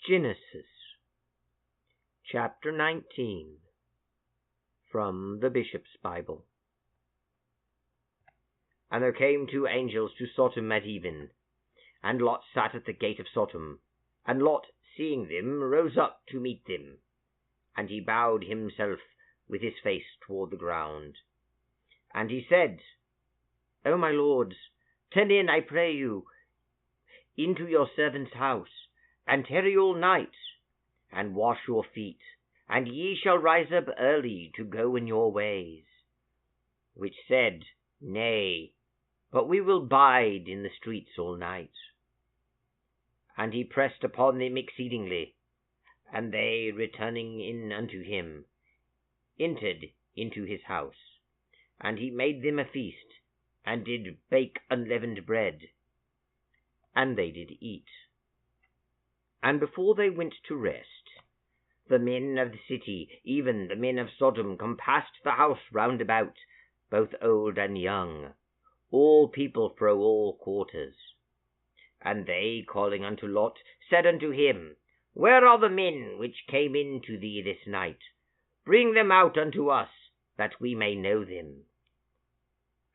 Genesis chapter 19 from the Bishop's Bible. And there came 2 angels to Sodome at even, and Lot sat at the gate of Sodome. And Lot, seeing them, rose up to meet them, and he bowed himself with his face toward the ground. And he said, O my lords, turn in, I pray you, into your servant's house, and tarry all night, and wash your feet, and ye shall rise up early to go in your ways. Which said, Nay, but we will bide in the streets all night. And he pressed upon them exceedingly, and they, returning in unto him, entered into his house. And he made them a feast, and did bake unleavened bread, and they did eat. And before they went to rest, the men of the city, even the men of Sodome, compassed the house round about, both old and young, all people fro all quarters. And they, calling unto Lot, said unto him, Where are the men which came in to thee this night? Bring them out unto us, that we may know them.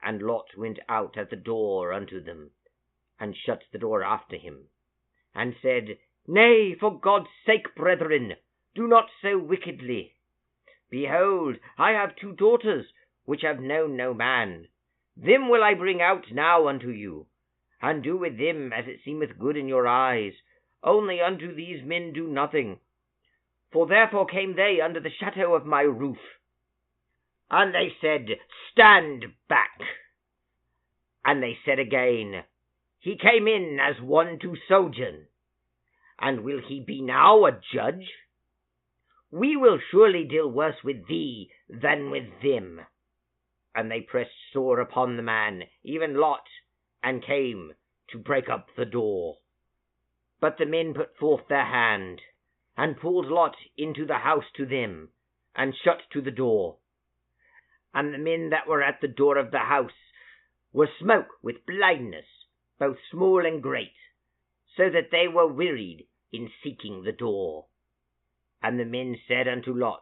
And Lot went out at the door unto them, and shut the door after him, and said, Nay, for God's sake, brethren, do not so wickedly. Behold, I have 2 daughters, which have known no man. Them will I bring out now unto you, and do with them as it seemeth good in your eyes. Only unto these men do nothing. For therefore came they under the shadow of my roof. And they said, Stand back. And they said again, He came in as one to sojourn. And will he be now a judge? We will surely deal worse with thee than with them. And they pressed sore upon the man, even Lot, and came to break up the door. But the men put forth their hand, and pulled Lot into the house to them, and shut to the door. And the men that were at the door of the house were smoke with blindness, both small and great, so that they were wearied in seeking the door. And the men said unto Lot,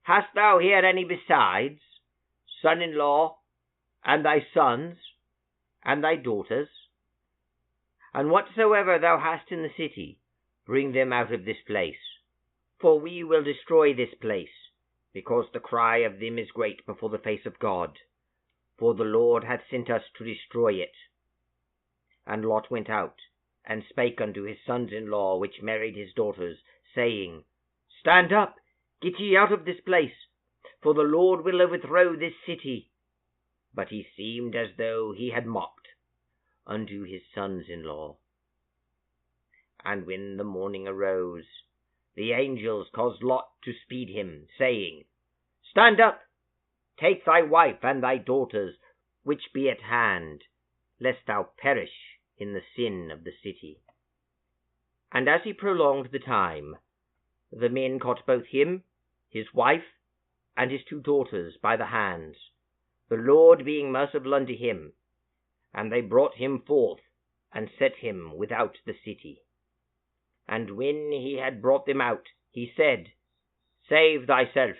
Hast thou here any besides, son-in-law, and thy sons, and thy daughters? And whatsoever thou hast in the city, bring them out of this place. For we will destroy this place, because the cry of them is great before the face of God. For the Lord hath sent us to destroy it. And Lot went out, and spake unto his sons-in-law, which married his daughters, saying, Stand up, get ye out of this place, for the Lord will overthrow this city. But he seemed as though he had mocked unto his sons-in-law. And when the morning arose, the angels caused Lot to speed him, saying, Stand up, take thy wife and thy daughters, which be at hand, lest thou perish in the sin of the city. And as he prolonged the time, the men caught both him, his wife, and his 2 daughters by the hands, the Lord being merciful unto him. And they brought him forth, and set him without the city. And when he had brought them out, he said, Save thyself,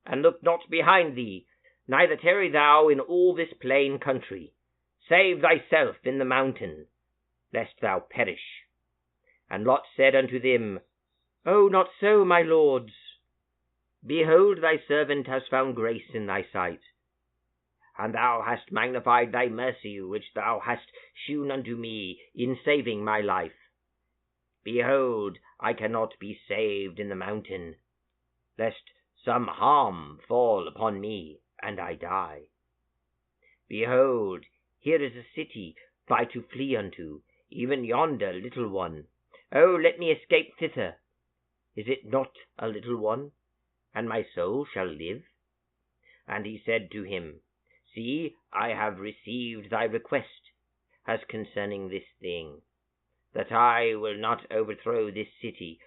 and look not behind thee, neither tarry thou in all this plain country. Save thyself in the mountain, lest thou perish. And Lot said unto them, O not so, my lords. Behold, thy servant has found grace in thy sight, and thou hast magnified thy mercy which thou hast shewn unto me in saving my life. Behold, I cannot be saved in the mountain, lest some harm fall upon me, and I die. Behold, here is a city by to flee unto, even yonder little one. O let me escape thither. Is it not a little one, and my soul shall live? And he said to him, See, I have received thy request as concerning this thing, that I will not overthrow this city,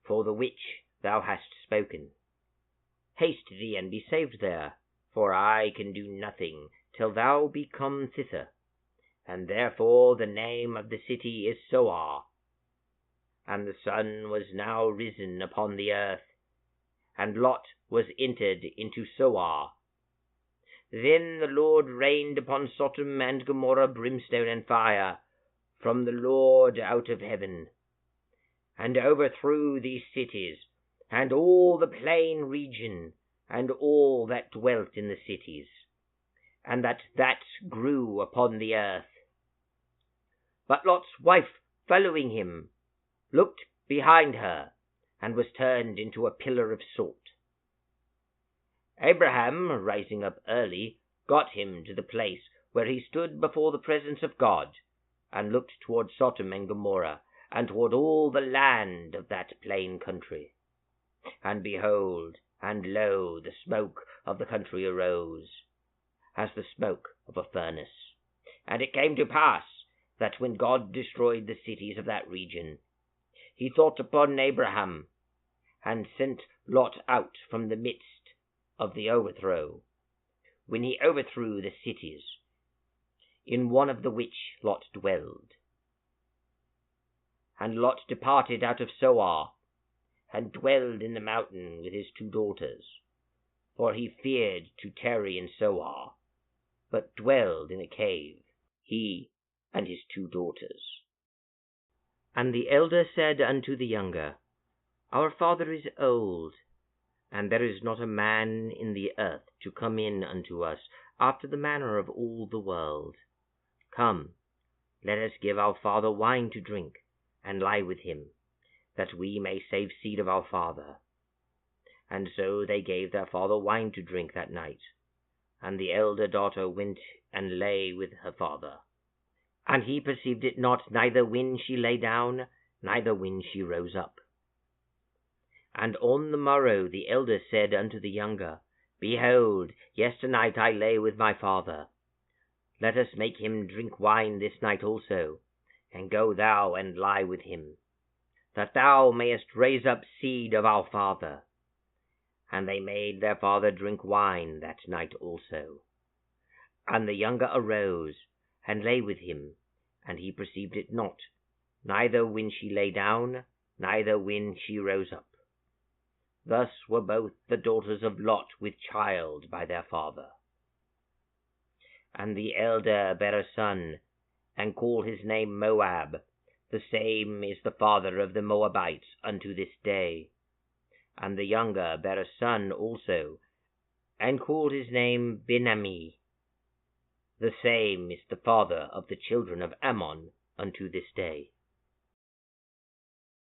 for the which thou hast spoken. Haste thee, and be saved there, for I can do nothing till thou be come thither. And therefore the name of the city is Zoar. and the sun was now risen upon the earth, and Lot was entered into Zoar. Then the Lord rained upon Sodom and Gomorrah brimstone and fire from the Lord out of heaven, and overthrew these cities, and all the plain region, and all that dwelt in the cities, and that grew upon the earth. But Lot's wife, following him, looked behind her, and was turned into a pillar of salt. Abraham, rising up early, got him to the place where he stood before the presence of God, and looked toward Sodom and Gomorrah, and toward all the land of that plain country. And behold, and lo, the smoke of the country arose, as the smoke of a furnace. And it came to pass, that when God destroyed the cities of that region, he thought upon Abraham, and sent Lot out from the midst of the overthrow, when he overthrew the cities, in one of the which Lot dwelled. And Lot departed out of Zoar, and dwelled in the mountain with his 2 daughters, for he feared to tarry in Zoar, but dwelled in a cave, he and his 2 daughters. And the elder said unto the younger, Our father is old, and there is not a man in the earth to come in unto us after the manner of all the world. Come, let us give our father wine to drink, and lie with him, that we may save seed of our father. And so they gave their father wine to drink that night, and the elder daughter went and lay with her father. And he perceived it not, neither when she lay down, neither when she rose up. And on the morrow the elder said unto the younger, Behold, yesternight I lay with my father. Let us make him drink wine this night also, and go thou and lie with him, that thou mayest raise up seed of our father. And they made their father drink wine that night also. And the younger arose, and lay with him, and he perceived it not, neither when she lay down, neither when she rose up. Thus were both the daughters of Lot with child by their father. And the elder bare a son, and called his name Moab. The same is the father of the Moabites unto this day. And the younger bare a son also, and called his name Ben-ammi. The same is the father of the children of Ammon unto this day.